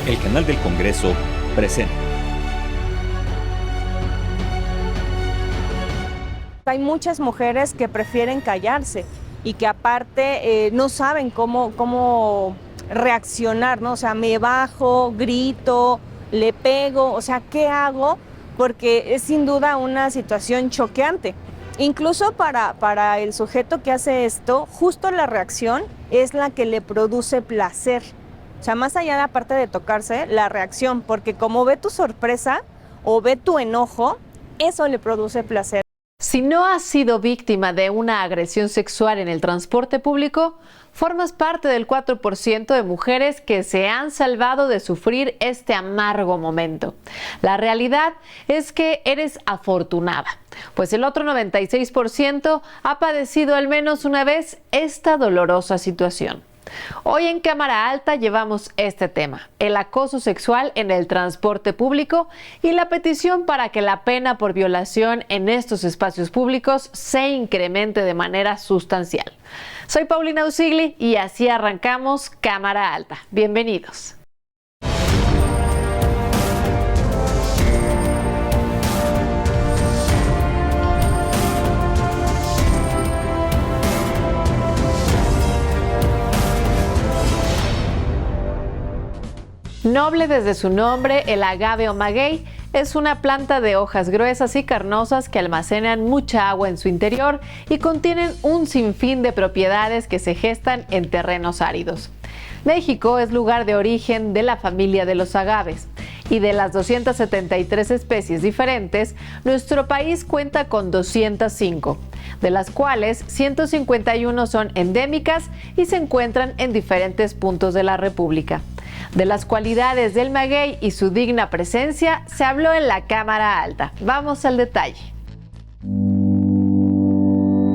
El canal del Congreso presenta. Hay muchas mujeres que prefieren callarse y que aparte no saben cómo reaccionar, ¿no? O sea, me bajo, grito, le pego, o sea, ¿qué hago? Porque es sin duda una situación choqueante. Incluso para el sujeto que hace esto, justo la reacción es la que le produce placer. O sea, más allá de la parte de tocarse, la reacción, porque como ve tu sorpresa o ve tu enojo, eso le produce placer. Si no has sido víctima de una agresión sexual en el transporte público, formas parte del 4% de mujeres que se han salvado de sufrir este amargo momento. La realidad es que eres afortunada, pues el otro 96% ha padecido al menos una vez esta dolorosa situación. Hoy en Cámara Alta llevamos este tema, el acoso sexual en el transporte público y la petición para que la pena por violación en estos espacios públicos se incremente de manera sustancial. Soy Paulina Usigli y así arrancamos Cámara Alta. Bienvenidos. Noble desde su nombre, el agave o maguey es una planta de hojas gruesas y carnosas que almacenan mucha agua en su interior y contienen un sinfín de propiedades que se gestan en terrenos áridos. México es lugar de origen de la familia de los agaves y de las 273 especies diferentes, nuestro país cuenta con 205, de las cuales 151 son endémicas y se encuentran en diferentes puntos de la República. De las cualidades del maguey y su digna presencia se habló en la Cámara Alta. Vamos al detalle.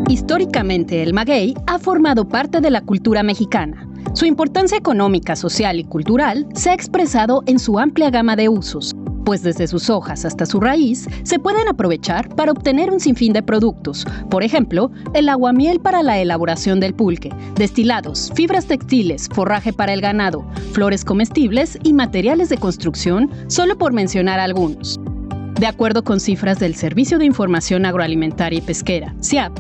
Históricamente, el maguey ha formado parte de la cultura mexicana. Su importancia económica, social y cultural se ha expresado en su amplia gama de usos, pues desde sus hojas hasta su raíz se pueden aprovechar para obtener un sinfín de productos. Por ejemplo, el aguamiel para la elaboración del pulque, destilados, fibras textiles, forraje para el ganado, flores comestibles y materiales de construcción, solo por mencionar algunos. De acuerdo con cifras del Servicio de Información Agroalimentaria y Pesquera, SIAP,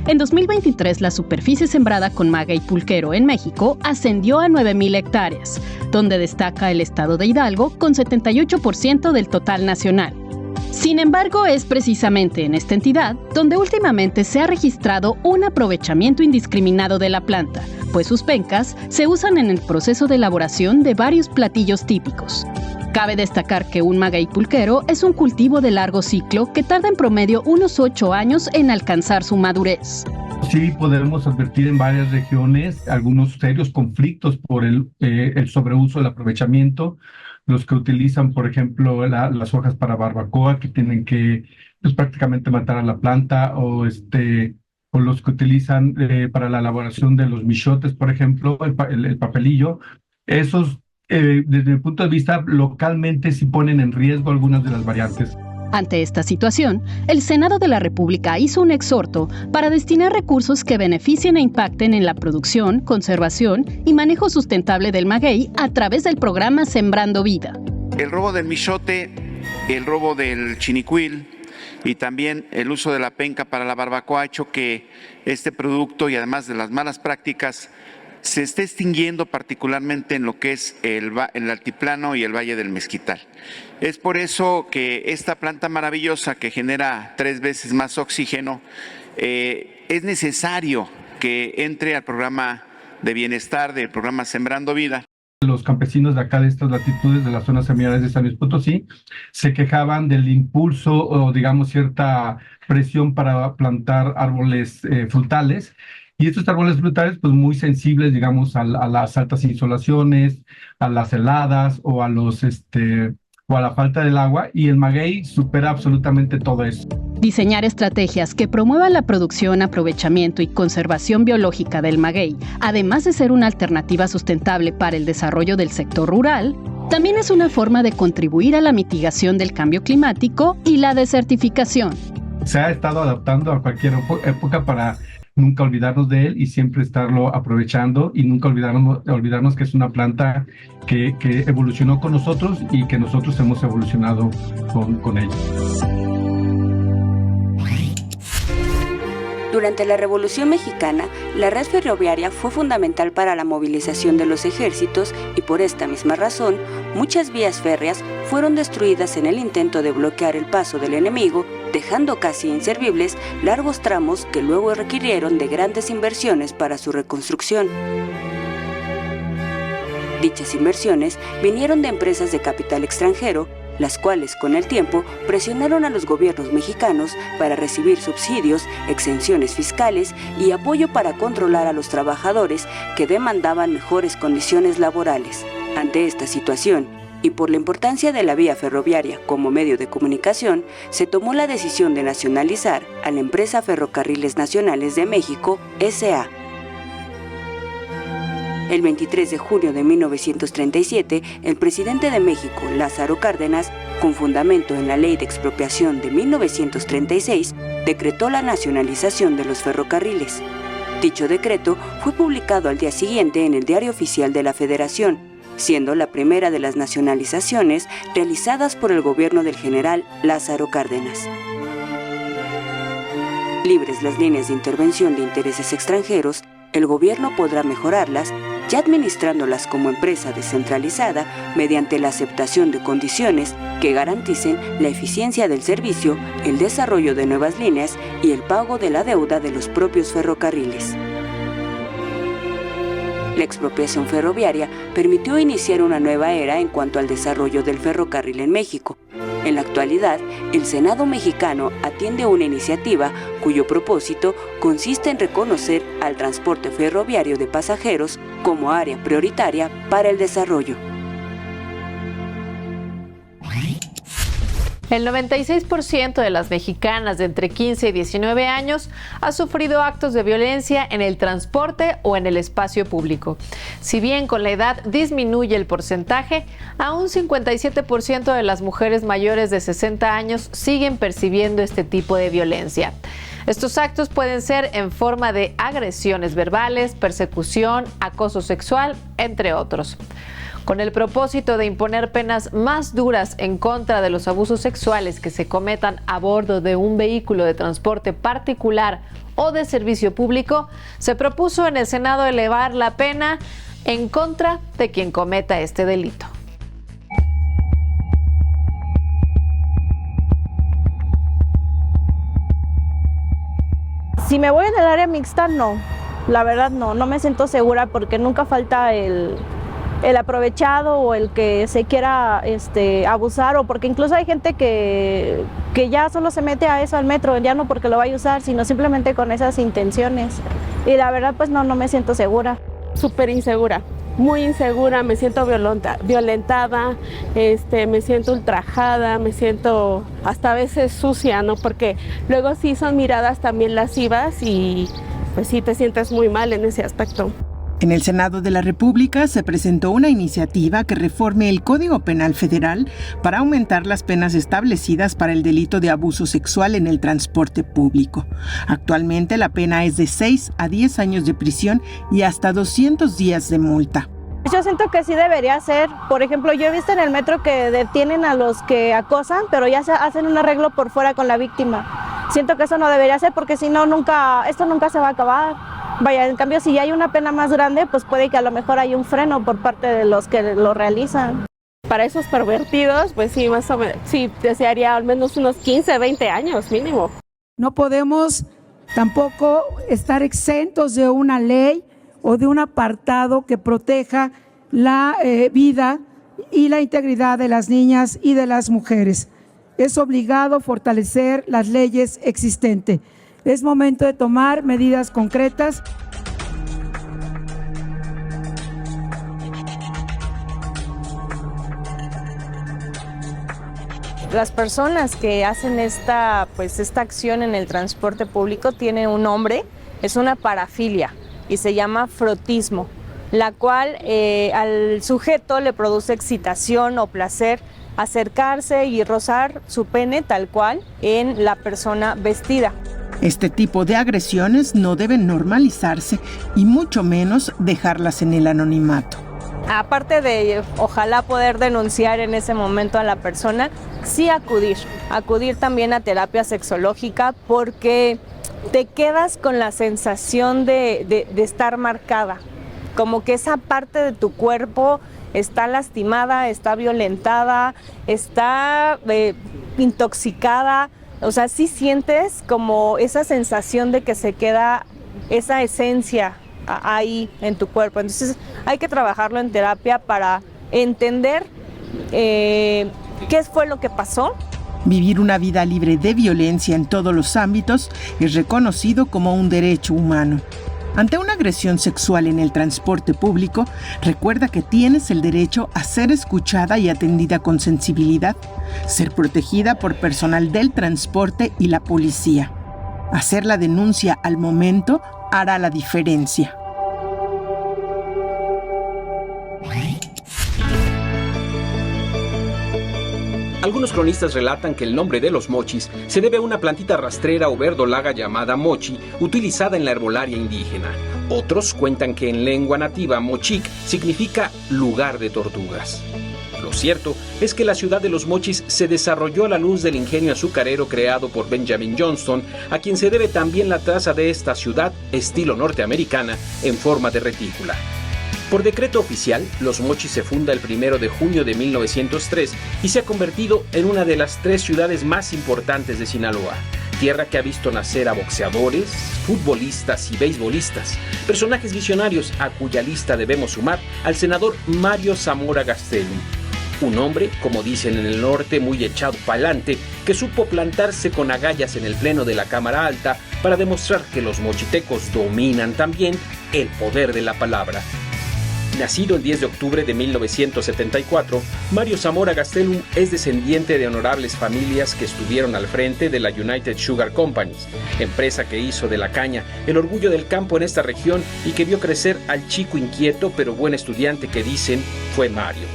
en 2023 la superficie sembrada con maguey pulquero en México ascendió a 9,000 hectáreas, donde destaca el estado de Hidalgo con 78% del total nacional. Sin embargo, es precisamente en esta entidad donde últimamente se ha registrado un aprovechamiento indiscriminado de la planta, pues sus pencas se usan en el proceso de elaboración de varios platillos típicos. Cabe destacar que un maguey pulquero es un cultivo de largo ciclo que tarda en promedio unos 8 años en alcanzar su madurez. Sí, podemos advertir en varias regiones algunos serios conflictos por el sobreuso, el aprovechamiento. Los que utilizan, por ejemplo, las hojas para barbacoa, que tienen que prácticamente matar a la planta, o los que utilizan para la elaboración de los michotes, por ejemplo, el papelillo. Esos, desde mi punto de vista, localmente sí ponen en riesgo algunas de las variantes. Ante esta situación, el Senado de la República hizo un exhorto para destinar recursos que beneficien e impacten en la producción, conservación y manejo sustentable del maguey a través del programa Sembrando Vida. El robo del michote, el robo del chinicuil y también el uso de la penca para la barbacoa ha hecho que este producto, y además de las malas prácticas, se está extinguiendo particularmente en lo que es el altiplano y el Valle del Mezquital. Es por eso que esta planta maravillosa que genera 3 veces más oxígeno, es necesario que entre al programa de bienestar del programa Sembrando Vida. Los campesinos de acá de estas latitudes, de las zonas semiáricas de San Luis Potosí, se quejaban del impulso o digamos cierta presión para plantar árboles frutales. Y estos árboles frutales, pues muy sensibles, digamos, a las altas insolaciones, a las heladas o a la falta del agua, y el maguey supera absolutamente todo eso. Diseñar estrategias que promuevan la producción, aprovechamiento y conservación biológica del maguey, además de ser una alternativa sustentable para el desarrollo del sector rural, también es una forma de contribuir a la mitigación del cambio climático y la desertificación. Se ha estado adaptando a cualquier época para nunca olvidarnos de él y siempre estarlo aprovechando y nunca olvidarnos que es una planta que evolucionó con nosotros y que nosotros hemos evolucionado con ella. Durante la Revolución Mexicana, la red ferroviaria fue fundamental para la movilización de los ejércitos y por esta misma razón, muchas vías férreas fueron destruidas en el intento de bloquear el paso del enemigo, dejando casi inservibles largos tramos que luego requirieron de grandes inversiones para su reconstrucción. Dichas inversiones vinieron de empresas de capital extranjero, las cuales con el tiempo presionaron a los gobiernos mexicanos para recibir subsidios, exenciones fiscales y apoyo para controlar a los trabajadores que demandaban mejores condiciones laborales. Ante esta situación, y por la importancia de la vía ferroviaria como medio de comunicación, se tomó la decisión de nacionalizar a la empresa Ferrocarriles Nacionales de México, S.A. El 23 de junio de 1937, el presidente de México, Lázaro Cárdenas, con fundamento en la Ley de Expropiación de 1936, decretó la nacionalización de los ferrocarriles. Dicho decreto fue publicado al día siguiente en el Diario Oficial de la Federación, siendo la primera de las nacionalizaciones realizadas por el gobierno del general Lázaro Cárdenas. Libres las líneas de intervención de intereses extranjeros, el gobierno podrá mejorarlas ya administrándolas como empresa descentralizada mediante la aceptación de condiciones que garanticen la eficiencia del servicio, el desarrollo de nuevas líneas y el pago de la deuda de los propios ferrocarriles. La expropiación ferroviaria permitió iniciar una nueva era en cuanto al desarrollo del ferrocarril en México. En la actualidad, el Senado mexicano atiende una iniciativa cuyo propósito consiste en reconocer al transporte ferroviario de pasajeros como área prioritaria para el desarrollo. El 96% de las mexicanas de entre 15 y 19 años ha sufrido actos de violencia en el transporte o en el espacio público. Si bien con la edad disminuye el porcentaje, aún 57% de las mujeres mayores de 60 años siguen percibiendo este tipo de violencia. Estos actos pueden ser en forma de agresiones verbales, persecución, acoso sexual, entre otros. Con el propósito de imponer penas más duras en contra de los abusos sexuales que se cometan a bordo de un vehículo de transporte particular o de servicio público, se propuso en el Senado elevar la pena en contra de quien cometa este delito. Si me voy en el área mixta, no. La verdad no me siento segura porque nunca falta el aprovechado o el que se quiera abusar, o porque incluso hay gente que ya solo se mete a eso al metro, ya no porque lo vaya a usar, sino simplemente con esas intenciones. Y la verdad pues no me siento segura. Súper insegura, muy insegura, me siento violentada, me siento ultrajada, me siento hasta a veces sucia, ¿no? Porque luego sí son miradas también lascivas y pues sí te sientes muy mal en ese aspecto. En el Senado de la República se presentó una iniciativa que reforme el Código Penal Federal para aumentar las penas establecidas para el delito de abuso sexual en el transporte público. Actualmente la pena es de 6 a 10 años de prisión y hasta 200 días de multa. Yo siento que sí debería ser. Por ejemplo, yo he visto en el metro que detienen a los que acosan, pero ya se hacen un arreglo por fuera con la víctima. Siento que eso no debería ser porque si no, esto nunca se va a acabar. Vaya, en cambio, si ya hay una pena más grande, pues puede que a lo mejor haya un freno por parte de los que lo realizan. Para esos pervertidos, pues sí, más o menos, sí, desearía al menos unos 15, 20 años mínimo. No podemos tampoco estar exentos de una ley o de un apartado que proteja la vida y la integridad de las niñas y de las mujeres. Es obligado fortalecer las leyes existentes. Es momento de tomar medidas concretas. Las personas que hacen esta acción en el transporte público tienen un nombre, es una parafilia y se llama frotismo, la cual al sujeto le produce excitación o placer acercarse y rozar su pene tal cual en la persona vestida. Este tipo de agresiones no deben normalizarse y mucho menos dejarlas en el anonimato. Aparte de ojalá poder denunciar en ese momento a la persona, sí acudir también a terapia sexológica, porque te quedas con la sensación de estar marcada, como que esa parte de tu cuerpo está lastimada, está violentada, está intoxicada. O sea, sí sientes como esa sensación de que se queda esa esencia ahí en tu cuerpo. Entonces hay que trabajarlo en terapia para entender qué fue lo que pasó. Vivir una vida libre de violencia en todos los ámbitos es reconocido como un derecho humano. Ante una agresión sexual en el transporte público, recuerda que tienes el derecho a ser escuchada y atendida con sensibilidad, ser protegida por personal del transporte y la policía. Hacer la denuncia al momento hará la diferencia. Algunos cronistas relatan que el nombre de los mochis se debe a una plantita rastrera o verdolaga llamada mochi, utilizada en la herbolaria indígena. Otros cuentan que en lengua nativa mochic significa lugar de tortugas. Lo cierto es que la ciudad de los mochis se desarrolló a la luz del ingenio azucarero creado por Benjamin Johnston, a quien se debe también la traza de esta ciudad, estilo norteamericana, en forma de retícula. Por decreto oficial, Los Mochis se funda el 1 de junio de 1903 y se ha convertido en una de las 3 ciudades más importantes de Sinaloa, tierra que ha visto nacer a boxeadores, futbolistas y beisbolistas, personajes visionarios a cuya lista debemos sumar al senador Mario Zamora Gastelum, un hombre, como dicen en el norte, muy echado pa'lante, que supo plantarse con agallas en el pleno de la Cámara Alta para demostrar que los mochitecos dominan también el poder de la palabra. Nacido el 10 de octubre de 1974, Mario Zamora Gastelum es descendiente de honorables familias que estuvieron al frente de la United Sugar Companies, empresa que hizo de la caña el orgullo del campo en esta región y que vio crecer al chico inquieto pero buen estudiante que dicen fue Mario.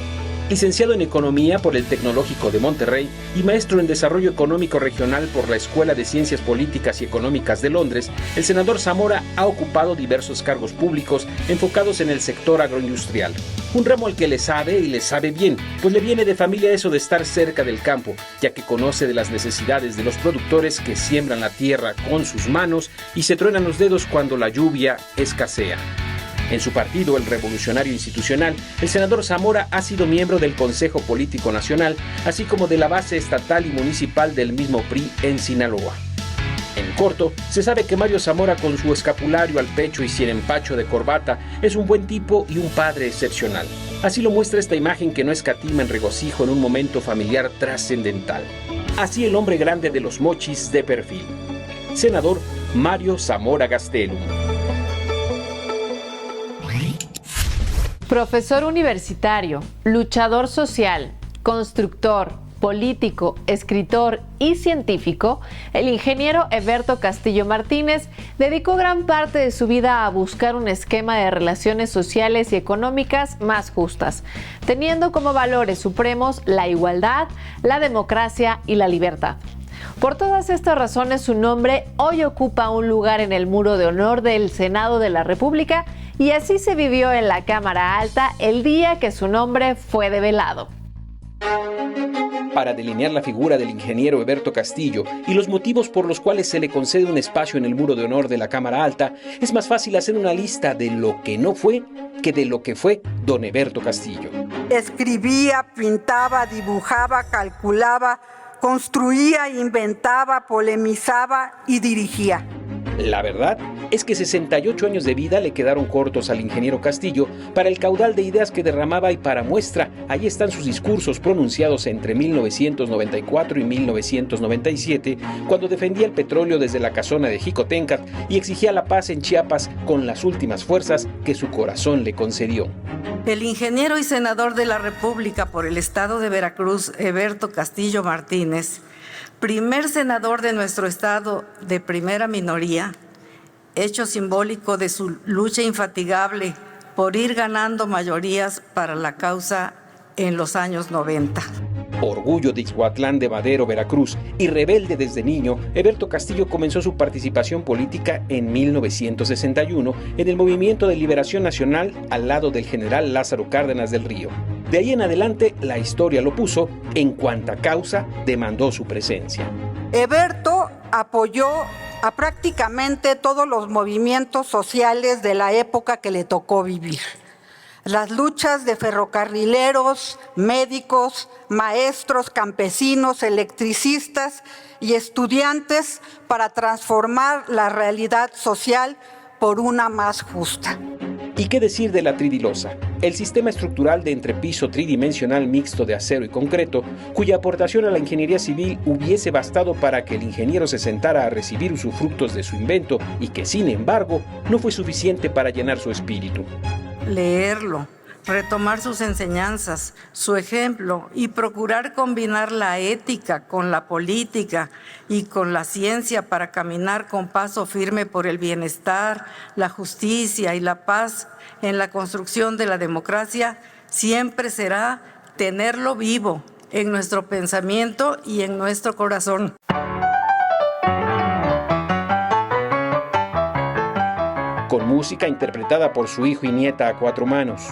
Licenciado en Economía por el Tecnológico de Monterrey y maestro en Desarrollo Económico Regional por la Escuela de Ciencias Políticas y Económicas de Londres, el senador Zamora ha ocupado diversos cargos públicos enfocados en el sector agroindustrial. Un ramo al que le sabe y le sabe bien, pues le viene de familia eso de estar cerca del campo, ya que conoce de las necesidades de los productores que siembran la tierra con sus manos y se truenan los dedos cuando la lluvia escasea. En su partido, el Revolucionario Institucional, el senador Zamora ha sido miembro del Consejo Político Nacional, así como de la base estatal y municipal del mismo PRI en Sinaloa. En corto, se sabe que Mario Zamora, con su escapulario al pecho y sin empacho de corbata, es un buen tipo y un padre excepcional. Así lo muestra esta imagen que no escatima en regocijo en un momento familiar trascendental. Así el hombre grande de los mochis de perfil. Senador Mario Zamora Gastelum. Profesor universitario, luchador social, constructor, político, escritor y científico, el ingeniero Heberto Castillo Martínez dedicó gran parte de su vida a buscar un esquema de relaciones sociales y económicas más justas, teniendo como valores supremos la igualdad, la democracia y la libertad. Por todas estas razones, su nombre hoy ocupa un lugar en el muro de honor del Senado de la República, y así se vivió en la Cámara Alta el día que su nombre fue develado. Para delinear la figura del ingeniero Heberto Castillo y los motivos por los cuales se le concede un espacio en el muro de honor de la Cámara Alta, es más fácil hacer una lista de lo que no fue que de lo que fue don Heberto Castillo. Escribía, pintaba, dibujaba, calculaba, construía, inventaba, polemizaba y dirigía. La verdad es que 68 años de vida le quedaron cortos al ingeniero Castillo para el caudal de ideas que derramaba, y para muestra, ahí están sus discursos pronunciados entre 1994 y 1997, cuando defendía el petróleo desde la casona de Jicotencat y exigía la paz en Chiapas con las últimas fuerzas que su corazón le concedió. El ingeniero y senador de la República por el estado de Veracruz, Heberto Castillo Martínez, primer senador de nuestro estado de primera minoría, hecho simbólico de su lucha infatigable por ir ganando mayorías para la causa en los años 90. Orgullo de Ixhuatlán de Madero, Veracruz, y rebelde desde niño, Heberto Castillo comenzó su participación política en 1961 en el Movimiento de Liberación Nacional al lado del general Lázaro Cárdenas del Río. De ahí en adelante, la historia lo puso en cuanta causa demandó su presencia. Heberto apoyó a prácticamente todos los movimientos sociales de la época que le tocó vivir. Las luchas de ferrocarrileros, médicos, maestros, campesinos, electricistas y estudiantes para transformar la realidad social por una más justa. ¿Y qué decir de la tridilosa? El sistema estructural de entrepiso tridimensional mixto de acero y concreto, cuya aportación a la ingeniería civil hubiese bastado para que el ingeniero se sentara a recibir usufructos de su invento y que, sin embargo, no fue suficiente para llenar su espíritu. Leerlo, retomar sus enseñanzas, su ejemplo y procurar combinar la ética con la política y con la ciencia para caminar con paso firme por el bienestar, la justicia y la paz en la construcción de la democracia, siempre será tenerlo vivo en nuestro pensamiento y en nuestro corazón. Con música interpretada por su hijo y nieta a cuatro manos.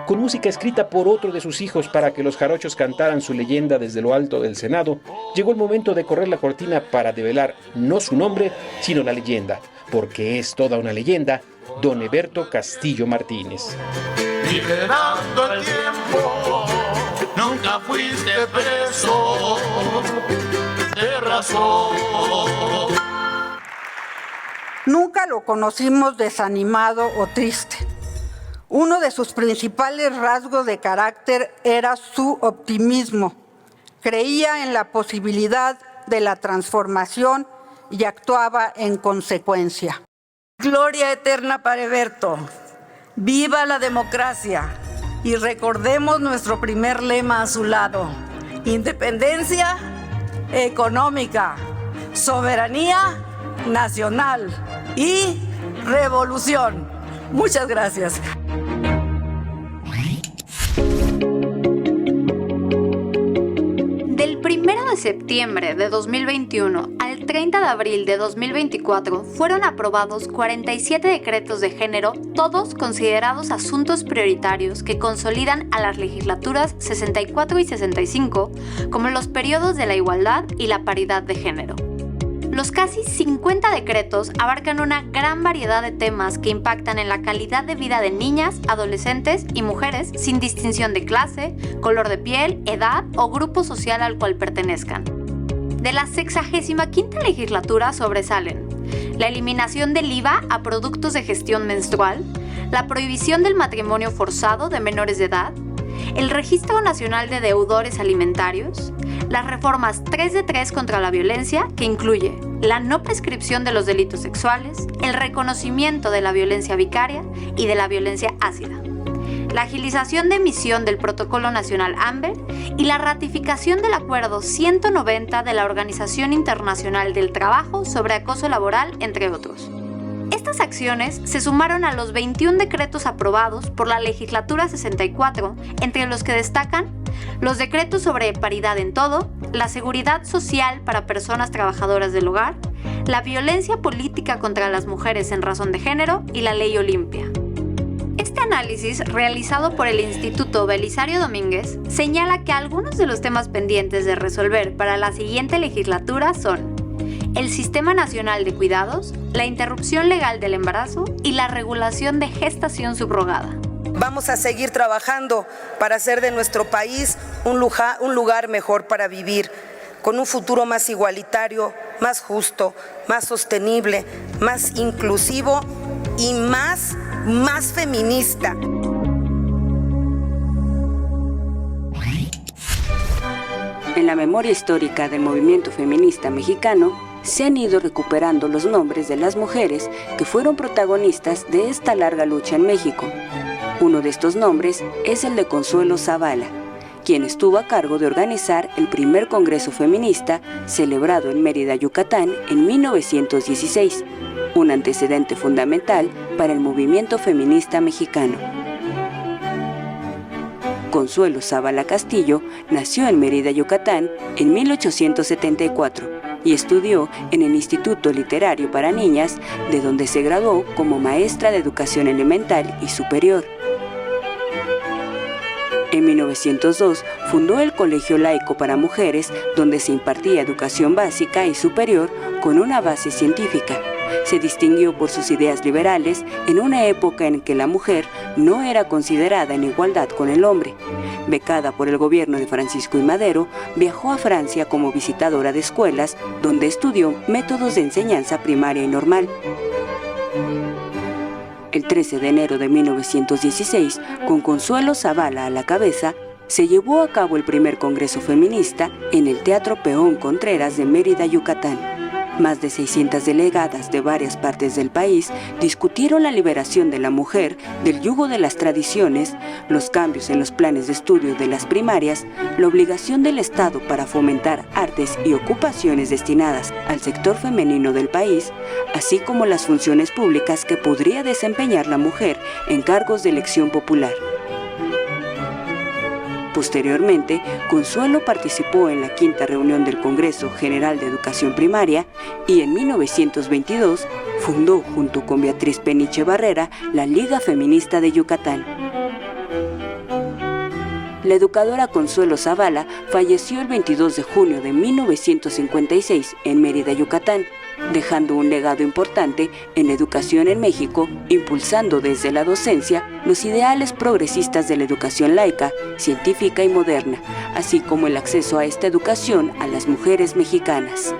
Con música escrita por otro de sus hijos para que los jarochos cantaran su leyenda desde lo alto del Senado, llegó el momento de correr la cortina para develar no su nombre, sino la leyenda, porque es toda una leyenda, don Heberto Castillo Martínez. Liberando el tiempo, nunca fuiste preso de razón. Nunca lo conocimos desanimado o triste. Uno de sus principales rasgos de carácter era su optimismo. Creía en la posibilidad de la transformación y actuaba en consecuencia. Gloria eterna para Heberto. ¡Viva la democracia! Y recordemos nuestro primer lema a su lado: independencia económica, soberanía nacional y revolución. Muchas gracias. Del 1 de septiembre de 2021 al 30 de abril de 2024 fueron aprobados 47 decretos de género, todos considerados asuntos prioritarios que consolidan a las legislaturas 64 y 65 como los periodos de la igualdad y la paridad de género. Los casi 50 decretos abarcan una gran variedad de temas que impactan en la calidad de vida de niñas, adolescentes y mujeres sin distinción de clase, color de piel, edad o grupo social al cual pertenezcan. De la 65ª legislatura sobresalen la eliminación del IVA a productos de gestión menstrual, la prohibición del matrimonio forzado de menores de edad, el Registro Nacional de Deudores Alimentarios, las reformas 3 de 3 contra la violencia, que incluye la no prescripción de los delitos sexuales, el reconocimiento de la violencia vicaria y de la violencia ácida, la agilización de emisión del Protocolo Nacional AMBER y la ratificación del Acuerdo 190 de la Organización Internacional del Trabajo sobre Acoso Laboral, entre otros. Estas acciones se sumaron a los 21 decretos aprobados por la legislatura 64, entre los que destacan los decretos sobre paridad en todo, la seguridad social para personas trabajadoras del hogar, la violencia política contra las mujeres en razón de género y la Ley Olimpia. Este análisis, realizado por el Instituto Belisario Domínguez, señala que algunos de los temas pendientes de resolver para la siguiente legislatura son el Sistema Nacional de Cuidados, la interrupción legal del embarazo y la regulación de gestación subrogada. Vamos a seguir trabajando para hacer de nuestro país un lugar mejor para vivir, con un futuro más igualitario, más justo, más sostenible, más inclusivo y más feminista. En la memoria histórica del movimiento feminista mexicano, se han ido recuperando los nombres de las mujeres que fueron protagonistas de esta larga lucha en México. Uno de estos nombres es el de Consuelo Zavala, quien estuvo a cargo de organizar el primer Congreso Feminista celebrado en Mérida, Yucatán, en 1916, un antecedente fundamental para el movimiento feminista mexicano. Consuelo Zavala Castillo nació en Mérida, Yucatán, en 1874 y estudió en el Instituto Literario para Niñas, de donde se graduó como maestra de educación elemental y superior. En 1902 fundó el Colegio Laico para Mujeres, donde se impartía educación básica y superior con una base científica. Se distinguió por sus ideas liberales en una época en que la mujer no era considerada en igualdad con el hombre. Becada por el gobierno de Francisco I. Madero, viajó a Francia como visitadora de escuelas, donde estudió métodos de enseñanza primaria y normal. El 13 de enero de 1916, con Consuelo Zavala a la cabeza, se llevó a cabo el primer congreso feminista en el Teatro Peón Contreras de Mérida, Yucatán. Más de 600 delegadas de varias partes del país discutieron la liberación de la mujer del yugo de las tradiciones, los cambios en los planes de estudio de las primarias, la obligación del Estado para fomentar artes y ocupaciones destinadas al sector femenino del país, así como las funciones públicas que podría desempeñar la mujer en cargos de elección popular. Posteriormente, Consuelo participó en la quinta reunión del Congreso General de Educación Primaria y en 1922 fundó junto con Beatriz Peniche Barrera la Liga Feminista de Yucatán. La educadora Consuelo Zavala falleció el 22 de junio de 1956 en Mérida, Yucatán, dejando un legado importante en la educación en México, impulsando desde la docencia los ideales progresistas de la educación laica, científica y moderna, así como el acceso a esta educación a las mujeres mexicanas.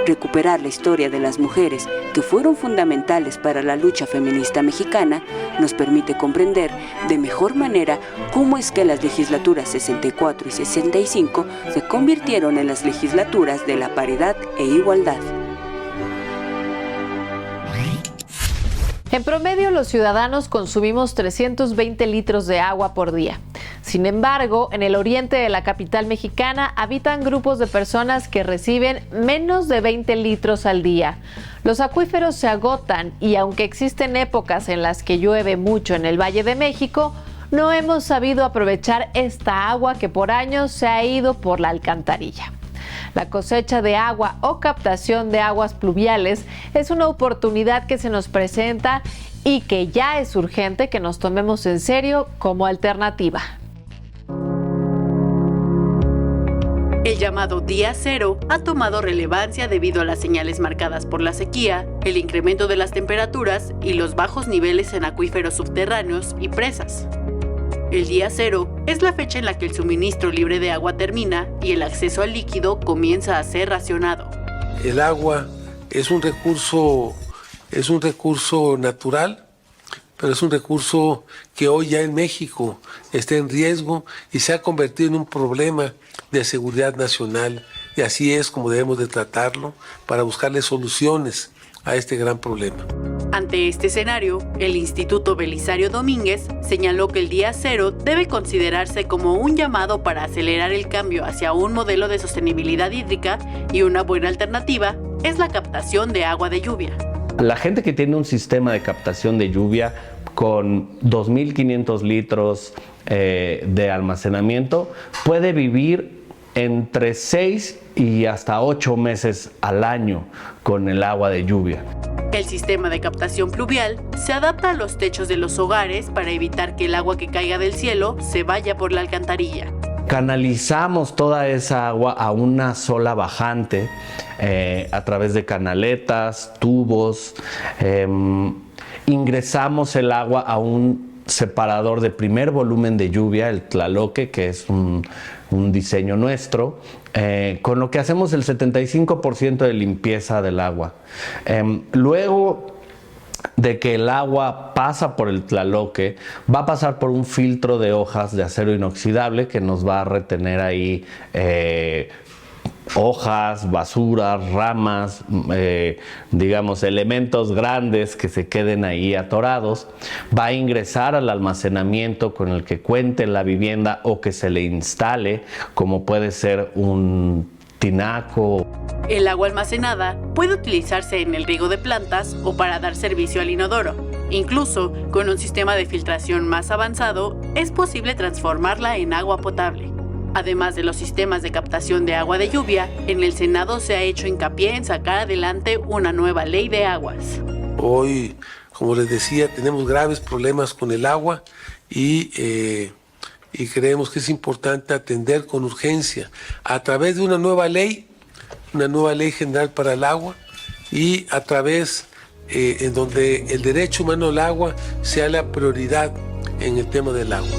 Recuperar la historia de las mujeres que fueron fundamentales para la lucha feminista mexicana nos permite comprender de mejor manera cómo es que las legislaturas 64 y 65 se convirtieron en las legislaturas de la paridad e igualdad. En promedio, los ciudadanos consumimos 320 litros de agua por día. Sin embargo, en el oriente de la capital mexicana habitan grupos de personas que reciben menos de 20 litros al día. Los acuíferos se agotan y aunque existen épocas en las que llueve mucho en el Valle de México, no hemos sabido aprovechar esta agua que por años se ha ido por la alcantarilla. La cosecha de agua o captación de aguas pluviales es una oportunidad que se nos presenta y que ya es urgente que nos tomemos en serio como alternativa. El llamado Día Cero ha tomado relevancia debido a las señales marcadas por la sequía, el incremento de las temperaturas y los bajos niveles en acuíferos subterráneos y presas. El Día Cero es la fecha en la que el suministro libre de agua termina y el acceso al líquido comienza a ser racionado. El agua es un recurso natural, pero es un recurso que hoy ya en México está en riesgo y se ha convertido en un problema de seguridad nacional, y así es como debemos de tratarlo para buscarle soluciones a este gran problema. Ante este escenario, el Instituto Belisario Domínguez señaló que el Día Cero debe considerarse como un llamado para acelerar el cambio hacia un modelo de sostenibilidad hídrica, y una buena alternativa es la captación de agua de lluvia. La gente que tiene un sistema de captación de lluvia con 2.500 litros de almacenamiento puede vivir entre 6 y hasta 8 meses al año con el agua de lluvia. El sistema de captación pluvial se adapta a los techos de los hogares para evitar que el agua que caiga del cielo se vaya por la alcantarilla. Canalizamos toda esa agua a una sola bajante a través de canaletas, tubos. Ingresamos el agua a un separador de primer volumen de lluvia, el Tlaloque, que es un diseño nuestro, con lo que hacemos el 75% de limpieza del agua. Luego de que el agua pasa por el Tlaloque, va a pasar por un filtro de hojas de acero inoxidable que nos va a retener ahí hojas, basuras, ramas, digamos, elementos grandes que se queden ahí atorados. Va a ingresar al almacenamiento con el que cuente la vivienda o que se le instale, como puede ser un tinaco. El agua almacenada puede utilizarse en el riego de plantas o para dar servicio al inodoro. Incluso, con un sistema de filtración más avanzado, es posible transformarla en agua potable. Además de los sistemas de captación de agua de lluvia, en el Senado se ha hecho hincapié en sacar adelante una nueva ley de aguas. Hoy, como les decía, tenemos graves problemas con el agua y creemos que es importante atender con urgencia a través de una nueva ley general para el agua y a través en donde el derecho humano al agua sea la prioridad en el tema del agua.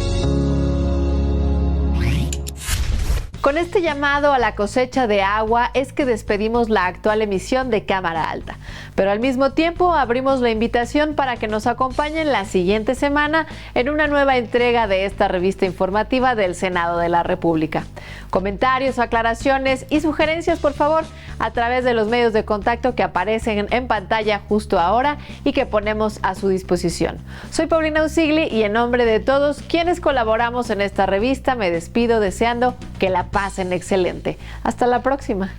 Con este llamado a la cosecha de agua es que despedimos la actual emisión de Cámara Alta, pero al mismo tiempo abrimos la invitación para que nos acompañen la siguiente semana en una nueva entrega de esta revista informativa del Senado de la República. Comentarios, aclaraciones y sugerencias, por favor, a través de los medios de contacto que aparecen en pantalla justo ahora y que ponemos a su disposición. Soy Paulina Usigli y en nombre de todos quienes colaboramos en esta revista me despido deseando que la pasen excelente. Hasta la próxima.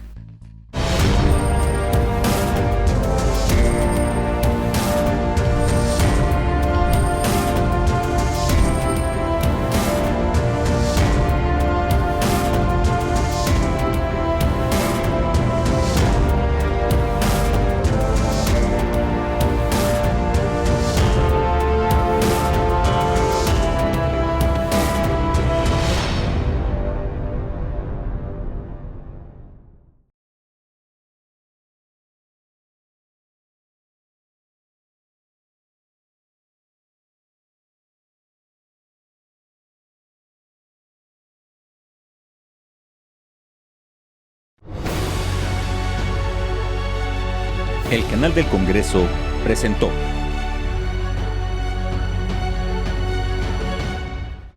El canal del Congreso presentó